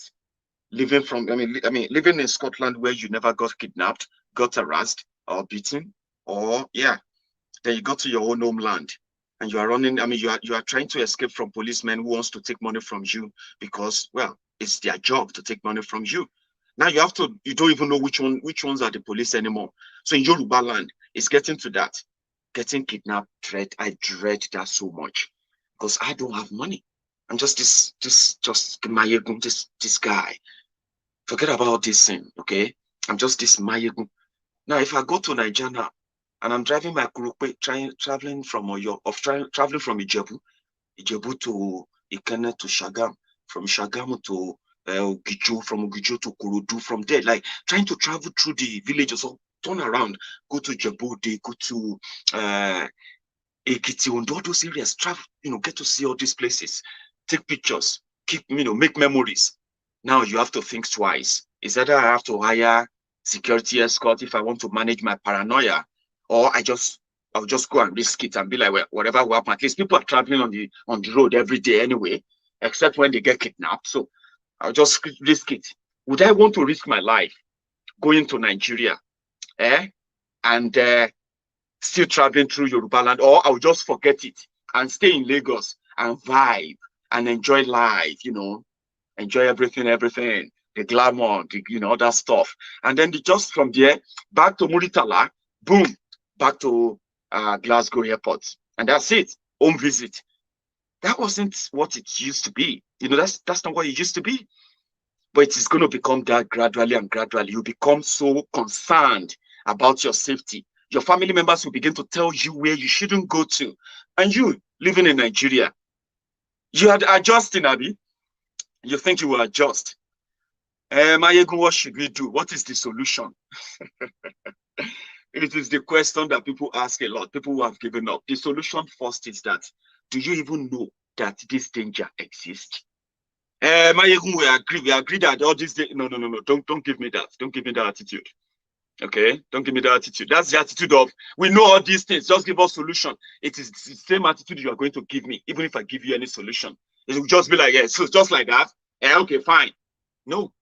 Living living in Scotland where you never got kidnapped, got harassed or beaten, or then you go to your own homeland and you are running, you are trying to escape from policemen who wants to take money from you because, well, it's their job to take money from you. Now you don't even know which ones are the police anymore. So in Yorubaland, it's getting to that. Getting kidnapped, I dread that so much because I don't have money. I'm just this Maiyegun, this guy. Forget about this thing, okay? I'm just this Maiyegun. Now, if I go to Nigeria now, and I'm driving my Kurupe, traveling from Ijebu to Ikene to Shagam, from Shagam to Ogijo, from Ogijo to Kurudu, from there, like trying to travel through the villages, or turn around, go to Djibouti, go to Ekiti, and all those areas, travel, get to see all these places, take pictures, make memories. Now you have to think twice. Is either I have to hire security escort if I want to manage my paranoia, or I'll just go and risk it and be like, well, whatever will happen. At least people are traveling on the road every day anyway, except when they get kidnapped. So I'll just risk it. Would I want to risk my life going to Nigeria, and still traveling through Yorubaland, or I'll just forget it and stay in Lagos and vibe and enjoy life, enjoy everything, the glamour, all that stuff. And then just from there, back to Muritala, boom, back to Glasgow airport. And that's it, home visit. That wasn't what it used to be. That's not what it used to be. But it is going to become that gradually and gradually. You become so concerned about your safety. Your family members will begin to tell you where you shouldn't go to. And you, living in Nigeria, you are adjusting, Abi. You think you will adjust. Maiyegun, what should we do? What is the solution? It is the question that people ask a lot, people who have given up. The solution first is that, do you even know that this danger exists? Maiyegun, we agree that all this, no, don't give me that. Don't give me that attitude. Okay, don't give me that attitude. That's the attitude of, we know all these things, just give us solution. It is the same attitude you are going to give me, even if I give you any solution. It will just be like, yeah, so just like that. Okay, fine. No,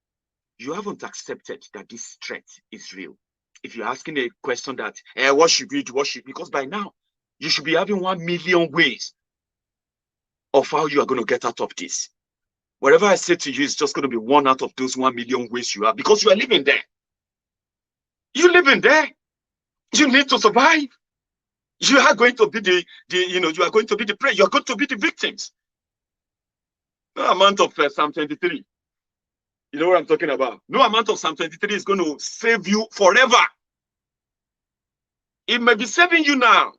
you haven't accepted that this threat is real. If you're asking a question that, what should we do? Because by now, you should be having 1 million ways of how you are going to get out of this. whatever I say to you is just going to be one out of those 1 million ways you are, because you are living there. You living there. You need to survive. You are going to be you are going to be the prey. You are going to be the victims. No amount of Psalm 23. You know what I'm talking about? No amount of Psalm 23 is going to save you forever. It may be saving you now.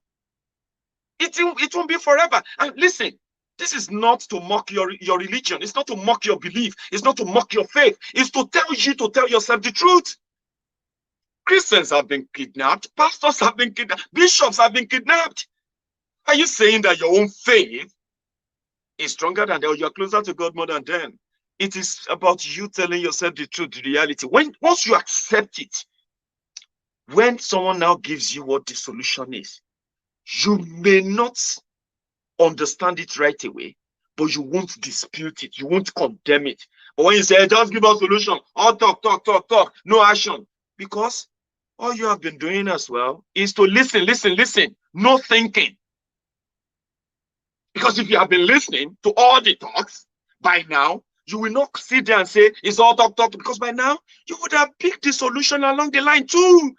It won't be forever. And listen, this is not to mock your religion. It's not to mock your belief. It's not to mock your faith. It's to tell you to tell yourself the truth. Christians have been kidnapped. Pastors have been kidnapped. Bishops have been kidnapped. Are you saying that your own faith is stronger than them, or you are closer to God more than them? It is about you telling yourself the truth, the reality. Once you accept it, when someone now gives you what the solution is, you may not understand it right away, but you won't dispute it. You won't condemn it. But when you say, just give us a solution, all talk, no action. Because all you have been doing as well is to listen, no thinking. Because if you have been listening to all the talks, by now, you will not sit there and say, it's all talk, because by now, you would have picked the solution along the line too.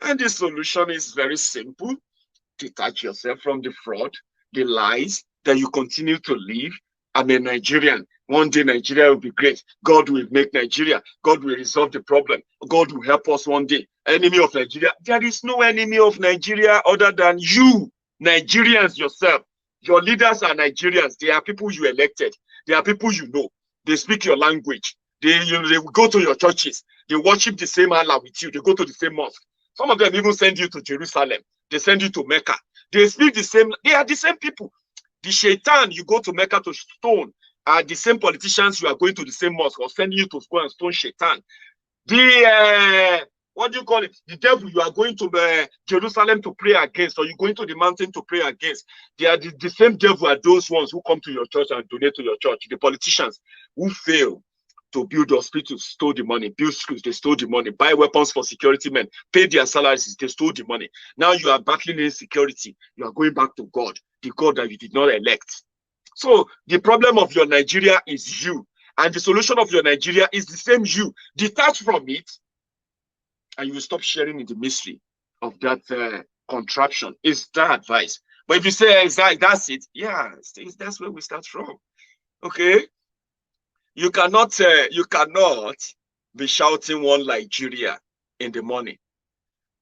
And the solution is very simple. Detach yourself from the fraud, the lies that you continue to live. I'm a Nigerian. One day Nigeria will be great. God will make Nigeria. God will resolve the problem. God will help us one day. Enemy of Nigeria. There is no enemy of Nigeria other than you, Nigerians yourself. Your leaders are Nigerians. They are people you elected. They are people you know. They speak your language. They go to your churches. They worship the same Allah with you. They go to the same mosque. Some of them even send you to Jerusalem. They send you to Mecca. They speak the same. They are the same people. The shaitan you go to Mecca to stone are the same politicians you are going to the same mosque or sending you to go and stone shaitan. The what do you call it? The devil you are going to Jerusalem to pray against, or you going to the mountain to pray against. They are the same devil are those ones who come to your church and donate to your church. The politicians who fail to build hospitals stole the money, build schools, they stole the money, buy weapons for security men, pay their salaries, they stole the money. Now you are battling insecurity. You are going back to God, the God that you did not elect. So the problem of your Nigeria is you, and the solution of your Nigeria is the same you. Detach from it, and you will stop sharing in the mystery of that contraption. Is that advice? But if you say that's it, yeah, that's where we start from. Okay. You cannot be shouting one Nigeria in the morning.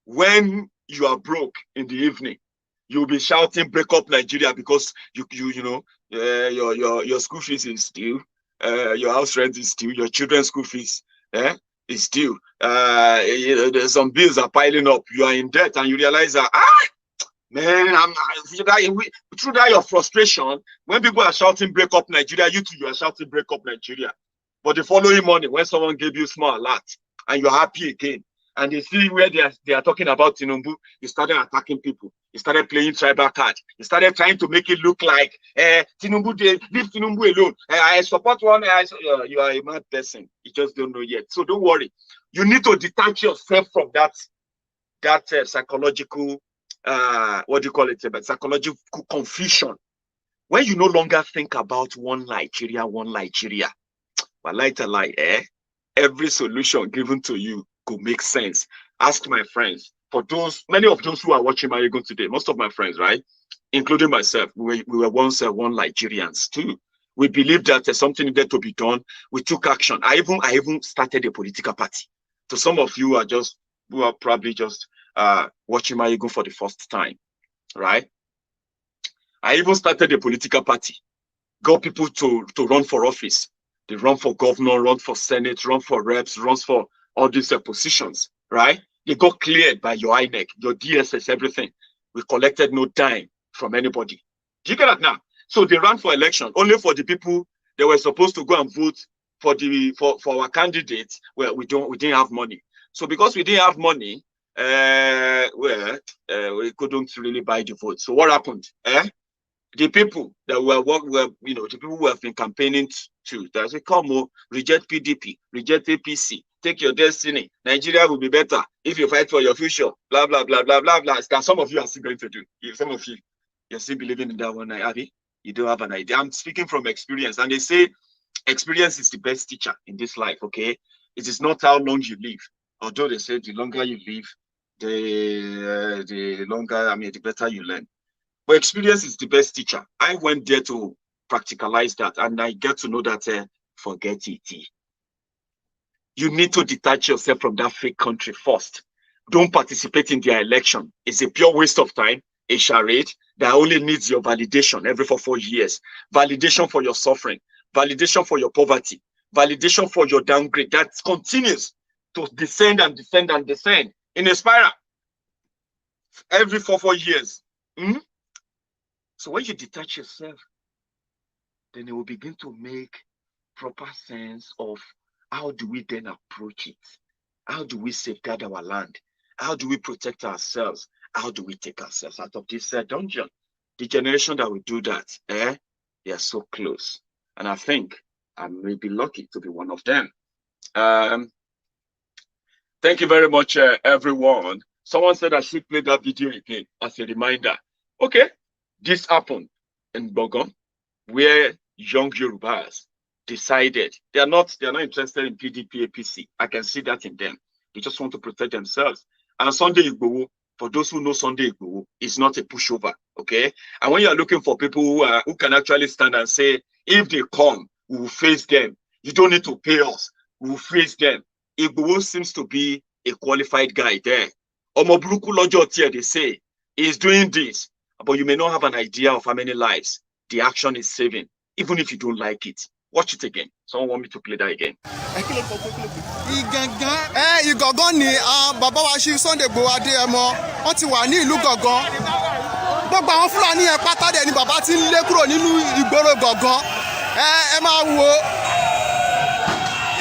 When you are broke in the evening, you'll be shouting break up Nigeria because your school fees is due, your house rent is due, your children's school fees is due. There's some bills are piling up. You are in debt and you realize that man, through that your frustration, when people are shouting break up Nigeria, you are shouting break up Nigeria. But the following morning, when someone gave you small alert and you're happy again, and they see where they are talking about Tinubu, you started attacking people. You started playing tribal card. You started trying to make it look like Tinubu, leave Tinubu alone. I support one. You are a mad person. You just don't know yet. So don't worry. You need to detach yourself from that psychological what do you call it? Psychological confusion. When you no longer think about one Nigeria, but every solution given to you could make sense. Ask my friends. For many of those who are watching Maiyegun today, most of my friends, right, including myself, we were once one Nigerians too. We believed that there's something needed to be done. We took action. I even started a political party. So some of you who are probably just watching Maiyegun for the first time, right? I even started a political party, got people to run for office. They run for governor, run for senate, run for reps, run for all these positions, right? They got cleared by your INEC, your DSS, everything. We collected no dime from anybody. Do you get that now? So they ran for election only for the people that were supposed to go and vote for our candidates. Well, we didn't have money. So because we didn't have money, we couldn't really buy the vote. So what happened? The people that the people who have been campaigning to, they say, come on, reject PDP, reject APC, take your destiny. Nigeria will be better if you fight for your future. Blah blah blah blah blah blah. That some of you are still going to do. Some of you're still believing in that one. Abby, you don't have an idea. I'm speaking from experience, and they say Experience is the best teacher in this life, okay? It is not how long you live. Although they say the longer you live, the longer, the better you learn. But experience is the best teacher. I went there to practicalize that, and I get to know that forget it. You need to detach yourself from that fake country first. Don't participate in their election. It's a pure waste of time, a charade that only needs your validation every 4 years. Validation for your suffering, validation for your poverty, validation for your downgrade that continues to descend and descend and descend in a spiral every 4 years. So when you detach yourself, then it will begin to make proper sense of how do we then approach it? How do we safeguard our land? How do we protect ourselves? How do we take ourselves out of this dungeon? The generation that will do that, they are so close. And I think I may be lucky to be one of them. Thank you very much, everyone. Someone said I should play that video again as a reminder. Okay, this happened in Bogon, where young Yorubas decided they are not interested in PDP, APC. I can see that in them. They just want to protect themselves. And Sunday Igboho, for those who know Sunday Igboho, is not a pushover. Okay, and when you are looking for people who can actually stand and say, if they come, we will face them. You don't need to pay us. We will face them. Igboho seems to be a qualified guy there. Omoburuku Lojo, they say, is doing this, but you may not have an idea of how many lives the action is saving, even if you don't like it. Watch it again. Someone want me to play that again. Ìgangan ni bàbá wa ṣí Sunday Igboho Adéyẹmọ wọ́n ti wà ní ìlú Gangan. Gbogbo àwọn Fúlàní yẹn pátá dẹ̀ ni bàbá ti ń lé kúrò nínú ìgboro Gangan. Ẹ máa wo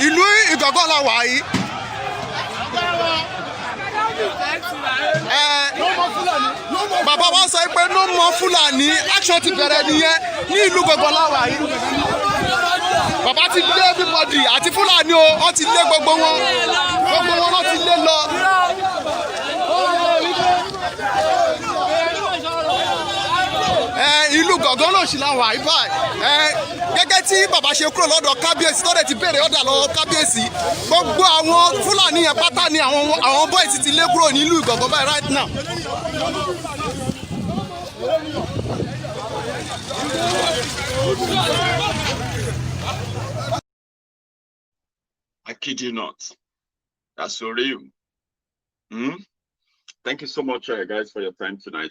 ìlú Ìgangan la wà yìí. Bàbá wa sọ pé no more Fúlàní action ti bẹ̀rẹ̀ nìyẹn ní ìlú Gangan la wà yìí. Bàbá ti lé everybody àti Fúlàní o, wọ́n ti lé gbogbo wọn wọ́n ti lé lọ. Ìlú Gangan ló ṣì la wà yìí báyìí. Gẹ́gẹ́ tí bàbá ṣe kúrò lọ́dọ̀ kábíyèsí tó dẹ̀ ti béèrè ọ̀dà lọ́wọ́ kábíyèsí, gbogbo àwọn Fúlàní yẹn pátá ni àwọn boys ti lé kúrò nílùú Gangan báyìí right now. I kid you not. That's so real. Thank you so much, guys, for your time tonight.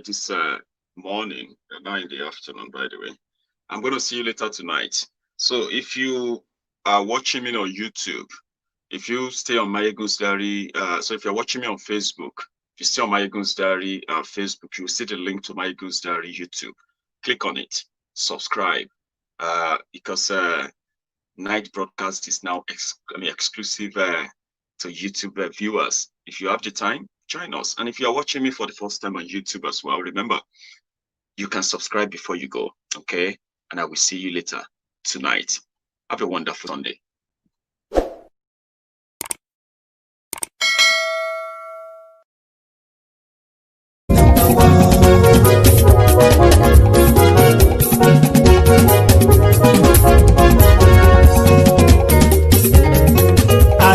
This morning, now in the afternoon, by the way. I'm going to see you later tonight. So if you are watching me on YouTube, if you stay on Maiyegun's Diary, so if you're watching me on Facebook, if you stay on Maiyegun's Diary Facebook, you'll see the link to Maiyegun's Diary YouTube. Click on it, subscribe, because night broadcast is now exclusive to YouTube viewers. If you have the time, join us. And if you are watching me for the first time on YouTube as well, remember, you can subscribe before you go, okay? And I will see you later tonight. Have a wonderful Sunday.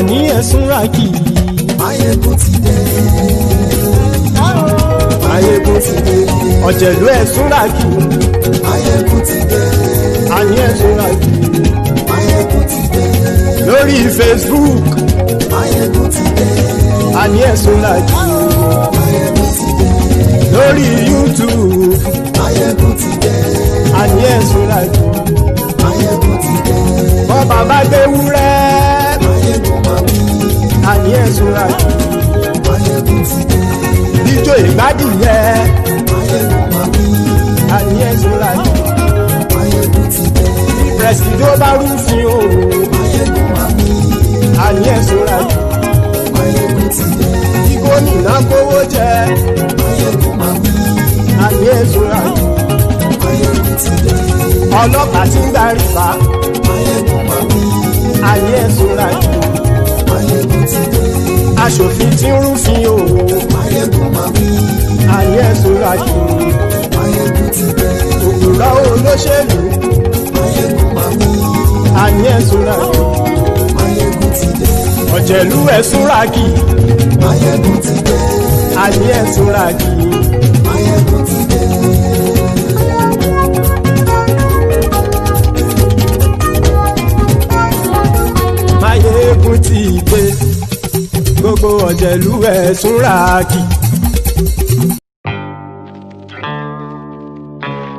Àní ẹ̀sùnra kì í. Maiyegun ti dé. Maiyegun ti dé. Ọ̀jẹ̀lú ẹ̀sùnra kì í. Maiyegun ti dé. Àní ẹ̀sùnra kì í. Maiyegun ti dé. Lórí Facebook. Maiyegun ti dé. Àní ẹ̀sùnra kì í. Maiyegun ti dé. Lórí YouTube. Maiyegun ti dé. Àní ẹ̀sùnra kì í. Maiyegun ti dé. Bọ́ bàbá gbé wúrẹ́. Maiyegun máa wí. Àní ẹ̀sùnra kì í. Maiyegun ti dé. Ijó ìgbádìyẹ. Maiyegun máa wí. Àní ẹ̀sùnra kì í. Maiyegun ti dé. Presido bá rúfin o. Maiyegun máa wí. Àní ẹ̀sùnra kì í. Maiyegun ti dé. Kí gómìnà kówó jẹ. Maiyegun máa wí. Àní ẹ̀sùnra kì í. Maiyegun ti dé. Ọlọ́pàá tí ń gba rìbá. Maiyegun máa wí. Àní ẹ̀sùnra kì í. Maiyegun ti dé. Aṣòfin tí ń rúfin o. Maiyegun máa wí. Àní ẹ̀sùnra kì í. Maiyegun ti dé. Òpùrọ́ olóṣèlú. Maiyegun máa wí. súnra kì. Maiyegun ti dé. Ọ̀jẹ̀lú ẹ̀ súnra kì. Maiyegun ti dé. Àní ẹ̀ súnra kì. Maiyegun ti dé. Maiyegun ti dé. Gbogbo ọ̀jẹ̀lú ẹ̀ súnra kì.